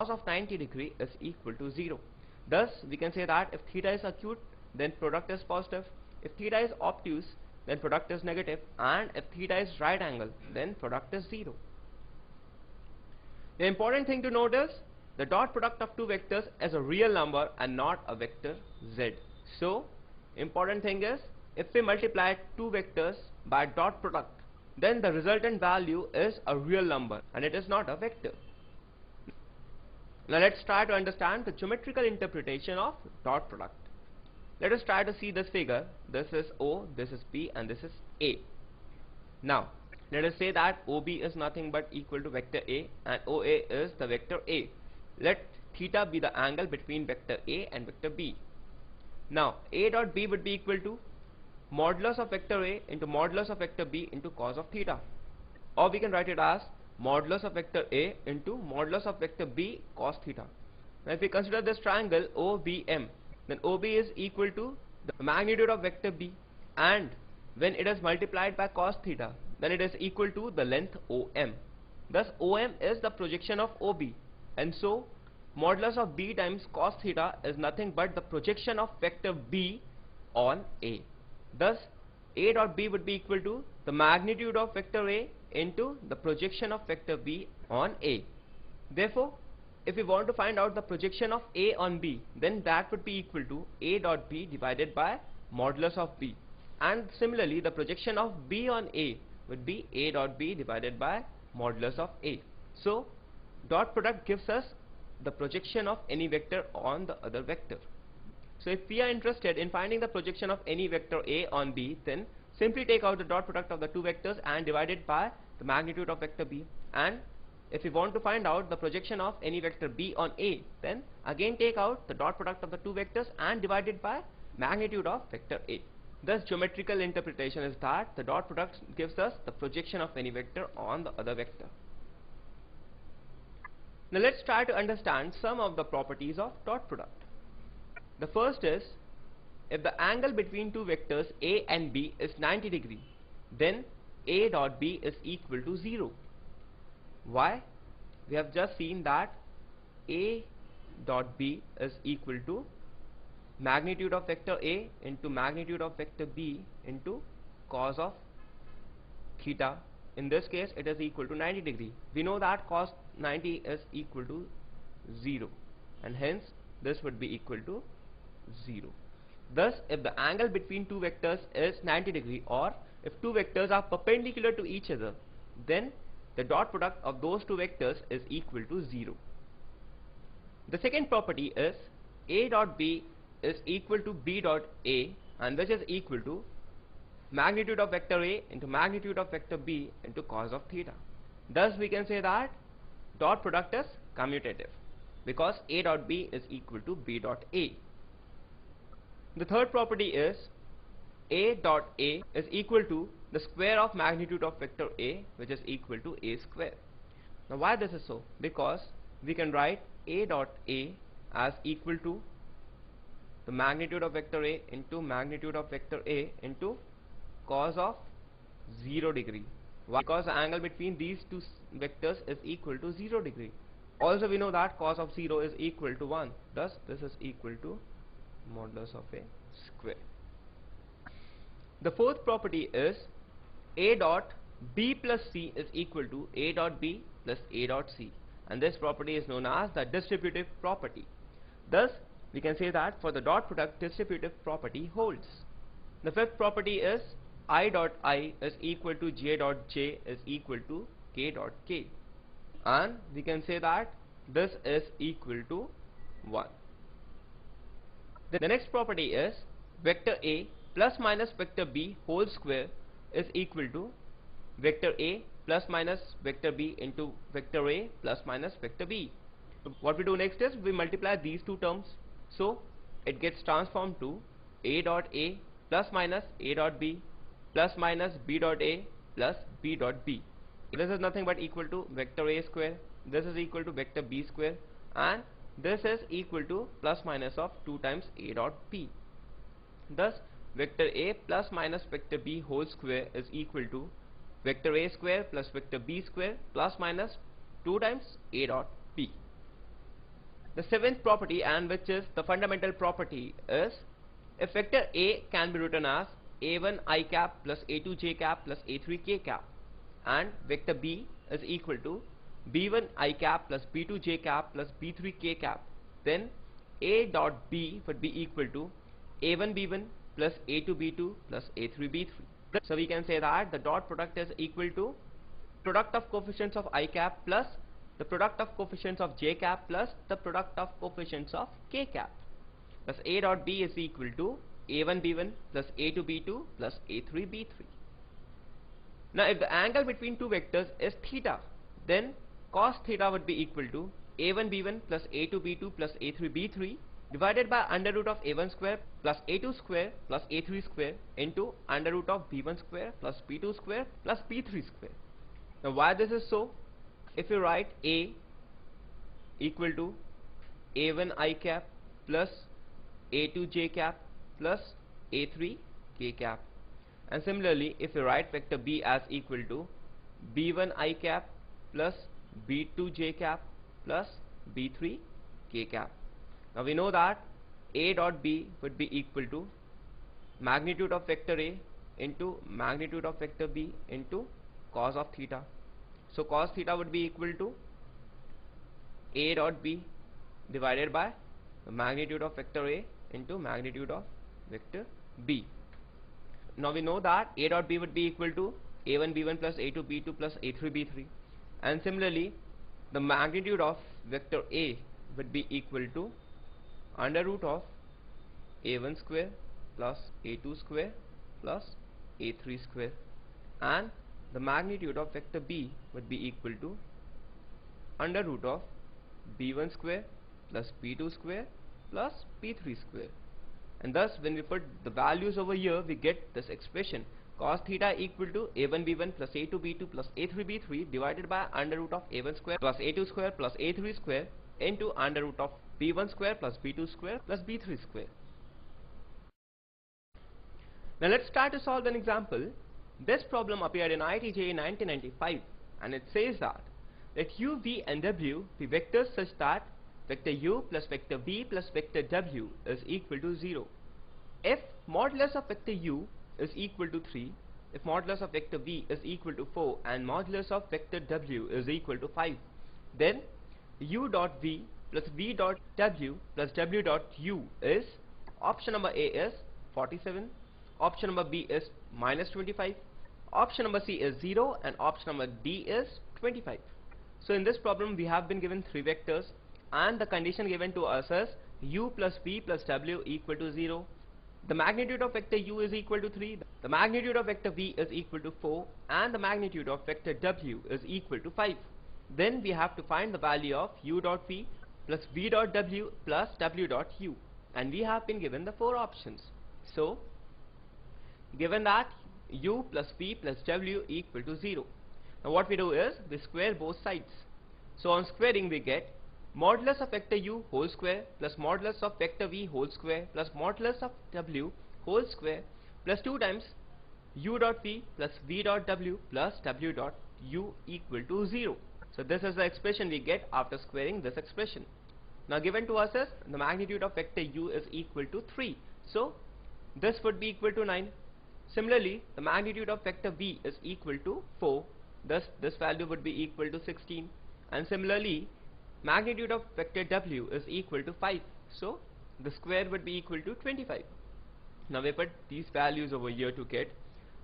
of 90 degree is equal to 0. Thus we can say that if theta is acute, then product is positive. If theta is obtuse, then product is negative, and if theta is right angle, then product is 0. The important thing to note is the dot product of two vectors is a real number and not a vector z. So important thing is, if we multiply two vectors by dot product, then the resultant value is a real number and it is not a vector. Now let's try to understand the geometrical interpretation of dot product. Let us try to see this figure. This is O, this is P, and this is A. Now let us say that OB is nothing but equal to vector A and OA is the vector A. Let theta be the angle between vector A and vector B. Now A dot B would be equal to modulus of vector A into modulus of vector B into cos of theta, or we can write it as modulus of vector A into modulus of vector B cos theta. Now if we consider this triangle OBM, then OB is equal to the magnitude of vector B, and when it is multiplied by cos theta, then it is equal to the length OM. Thus OM is the projection of OB, and so modulus of B times cos theta is nothing but the projection of vector B on A. Thus A dot B would be equal to the magnitude of vector A into the projection of vector B on A. Therefore, if we want to find out the projection of A on B, then that would be equal to A dot B divided by modulus of B, and similarly the projection of B on A would be A dot B divided by modulus of A. So dot product gives us the projection of any vector on the other vector. So if we are interested in finding the projection of any vector A on B, then simply take out the dot product of the two vectors and divide it by the magnitude of vector B. And if we want to find out the projection of any vector B on A, then again take out the dot product of the two vectors and divide it by magnitude of vector A. Thus geometrical interpretation is that the dot product gives us the projection of any vector on the other vector. Now let's try to understand some of the properties of dot product. The first is, if the angle between two vectors A and B is 90 degree, then A dot B is equal to 0. Why? We have just seen that A dot B is equal to magnitude of vector A into magnitude of vector B into cos of theta. In this case it is equal to 90 degree. We know that cos 90 is equal to 0, and hence this would be equal to 0. Thus if the angle between two vectors is 90 degree, or if two vectors are perpendicular to each other, then the dot product of those two vectors is equal to 0. The second property is A dot B is equal to B dot A, and which is equal to magnitude of vector A into magnitude of vector B into cos of theta. Thus we can say that dot product is commutative because A dot B is equal to B dot A. The third property is A dot A is equal to the square of magnitude of vector A, which is equal to A square. Now why this is so? Because we can write A dot A as equal to the magnitude of vector A into magnitude of vector A into cos of 0 degree. Why? Because the angle between these two vectors is equal to 0 degree. Also we know that cos of 0 is equal to 1. Thus this is equal to modulus of A square. The fourth property is A dot B plus C is equal to A dot B plus A dot C, and this property is known as the distributive property. Thus we can say that for the dot product, distributive property holds. The fifth property is I dot I is equal to J dot J is equal to K dot K, and we can say that this is equal to 1. The next property is vector A plus minus vector B whole square is equal to vector A plus minus vector B into vector A plus minus vector B. So what we do next is we multiply these two terms, so it gets transformed to A dot A plus minus A dot B plus minus B dot A plus B dot B. This is nothing but equal to vector A square, this is equal to vector B square, and this is equal to plus minus of 2 times A dot B. Thus vector A plus minus vector B whole square is equal to vector A square plus vector B square plus minus 2 times A dot B. The seventh property, and which is the fundamental property, is if vector A can be written as a1 I cap plus a2 j cap plus a3 k cap, and vector B is equal to b1 I cap plus b2 j cap plus b3 k cap, then A dot B would be equal to a1 b1 plus a2 b2 plus a3 b3. So we can say that the dot product is equal to product of coefficients of I cap plus the product of coefficients of j cap plus the product of coefficients of k cap. Thus A dot B is equal to a1 b1 plus a2 b2 plus a3 b3. Now if the angle between two vectors is theta, then cos theta would be equal to a1 b1 plus a2 b2 plus a3 b3 divided by under root of a1 square plus a2 square plus a3 square into under root of b1 square plus b2 square plus b3 square. Now why this is so? If you write A equal to a1 I cap plus a2 j cap plus a3 k cap, and similarly if you write vector B as equal to b1 I cap plus b2 j cap plus b3 k cap. Now we know that A dot B would be equal to magnitude of vector A into magnitude of vector B into cos of theta. So cos theta would be equal to A dot B divided by the magnitude of vector A into magnitude of vector B. Now we know that A dot B would be equal to a1 b1 plus a2 b2 plus a3 b3, and similarly the magnitude of vector A would be equal to under root of a1 square plus a2 square plus a3 square, and the magnitude of vector B would be equal to under root of b1 square plus b2 square plus b3 square. And thus when we put the values over here, we get this expression cos theta equal to a1 b1 plus a2 b2 plus a3 b3 divided by under root of a1 square plus a2 square plus a3 square into under root of b1 square plus b2 square plus b3 square. Now let's try to solve an example. This problem appeared in IITJ in 1995, and it says that let u, v and w be vectors such that vector u plus vector v plus vector w is equal to 0. If modulus of vector u is equal to 3, if modulus of vector v is equal to 4 and modulus of vector w is equal to 5, then u dot v plus v dot w plus w dot u is, option number A is 47, option number B is -25, option number C is 0, and option number D is 25. So in this problem we have been given three vectors, and the condition given to us is u plus v plus w equal to 0. The magnitude of vector u is equal to 3, the magnitude of vector v is equal to 4, and the magnitude of vector w is equal to 5. Then we have to find the value of u dot v plus v dot w plus w dot u, and we have been given the four options. So given that u plus v plus w equal to 0, now what we do is we square both sides. So on squaring we get modulus of vector u whole square plus modulus of vector v whole square plus modulus of w whole square plus 2 times u dot v plus v dot w plus w dot u equal to 0. So this is the expression we get after squaring this expression. Now given to us is the magnitude of vector u is equal to 3, so this would be equal to 9. Similarly, the magnitude of vector v is equal to 4, thus this value would be equal to 16, and similarly magnitude of vector w is equal to 5, so the square would be equal to 25. Now we put these values over here to get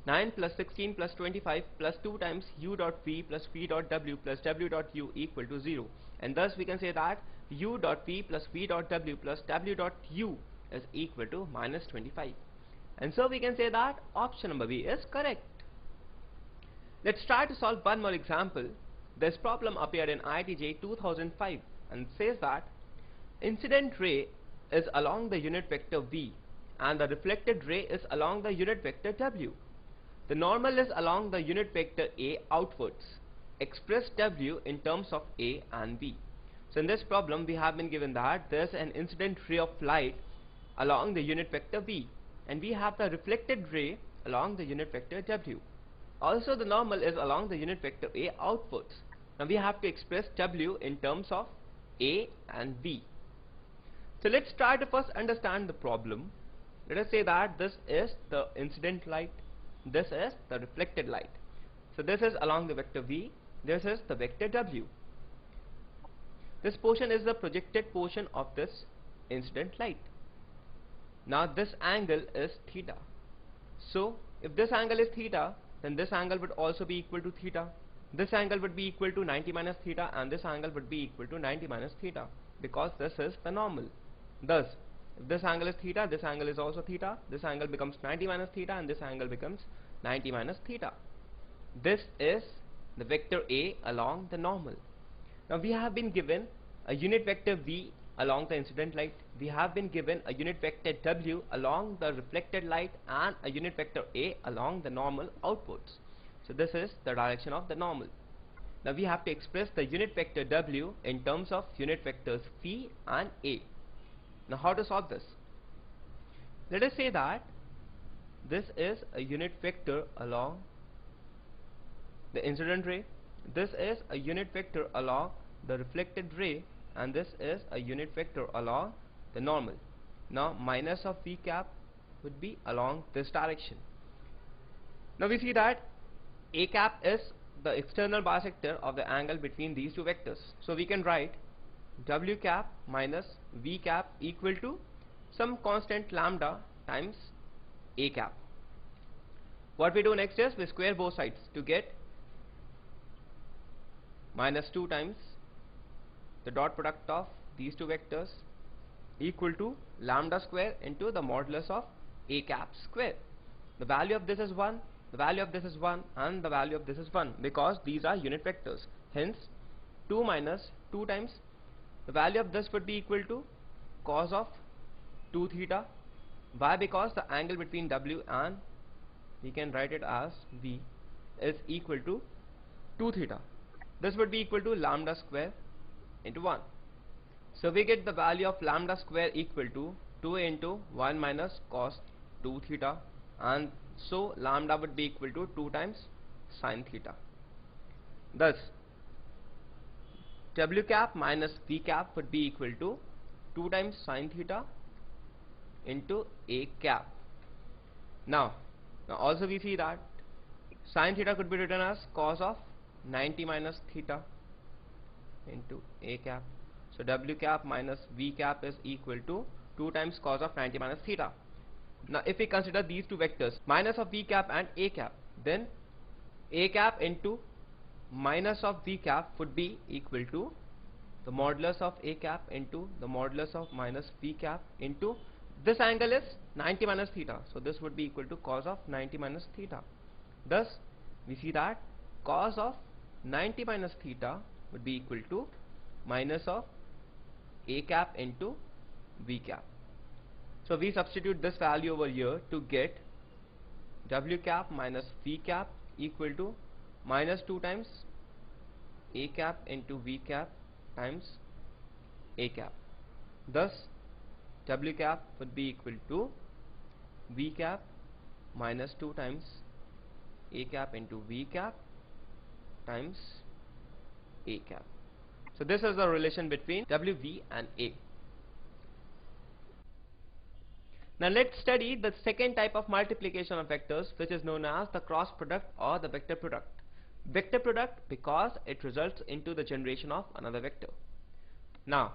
9 plus 16 plus 25 plus 2 times u dot v plus v dot w plus w dot u equal to 0, and thus we can say that u dot v plus v dot w plus w dot u is equal to -25, and so we can say that option number B is correct. Let's try to solve one more example. This problem appeared in IITJ 2005 and says that incident ray is along the unit vector v and the reflected ray is along the unit vector w. The normal is along the unit vector A outwards. Express w in terms of A and v. So in this problem we have been given that there is an incident ray of light along the unit vector v, and we have the reflected ray along the unit vector w. Also the normal is along the unit vector A outwards. Now we have to express w in terms of A and v. So let's try to first understand the problem. Let us say that this is the incident light, this is the reflected light. So this is along the vector v, this is the vector w. This portion is the projected portion of this incident light. Now this angle is theta. So if this angle is theta, then this angle would also be equal to theta. This angle would be equal to 90 minus theta, and this angle would be equal to 90 minus theta, because this is the normal. Thus, if this angle is theta, this angle is also theta. This angle becomes 90 minus theta, and this angle becomes 90 minus theta. This is the vector A along the normal. Now we have been given a unit vector v along the incident light. We have been given a unit vector w along the reflected light and a unit vector A along the normal outputs. So this is the direction of the normal. Now we have to express the unit vector w in terms of unit vectors v and A. Now how to solve this? Let us say that this is a unit vector along the incident ray, this is a unit vector along the reflected ray, and this is a unit vector along the normal. Now minus of v cap would be along this direction. Now we see that A cap is the external bisector of the angle between these two vectors. So we can write w cap minus v cap equal to some constant lambda times A cap. What we do next is we square both sides to get minus 2 times the dot product of these two vectors equal to lambda square into the modulus of A cap square. The value of this is 1, the value of this is 1, and the value of this is 1, because these are unit vectors. Hence 2 minus 2 times the value of this would be equal to cos of 2 theta. Why? Because the angle between w and, we can write it as v, is equal to 2 theta. This would be equal to lambda square into 1. So we get the value of lambda square equal to 2 into 1 minus cos 2 theta, and so lambda would be equal to 2 times sin theta. Thus w cap minus v cap would be equal to 2 times sin theta into A cap. Now also we see that sin theta could be written as cos of 90 minus theta into A cap. So w cap minus v cap is equal to 2 times cos of 90 minus theta. Now if we consider these two vectors minus of v cap and A cap, then A cap into minus of v cap would be equal to the modulus of A cap into the modulus of minus v cap into, this angle is 90 minus theta, so this would be equal to cos of 90 minus theta. Thus we see that cos of 90 minus theta would be equal to minus of A cap into v cap. So we substitute this value over here to get w cap minus v cap equal to minus 2 times A cap into v cap times A cap. Thus w cap would be equal to v cap minus 2 times A cap into v cap times A cap. So this is the relation between w, v and A. Now let's study the second type of multiplication of vectors, which is known as the cross product or the vector product. Vector product because it results into the generation of another vector. Now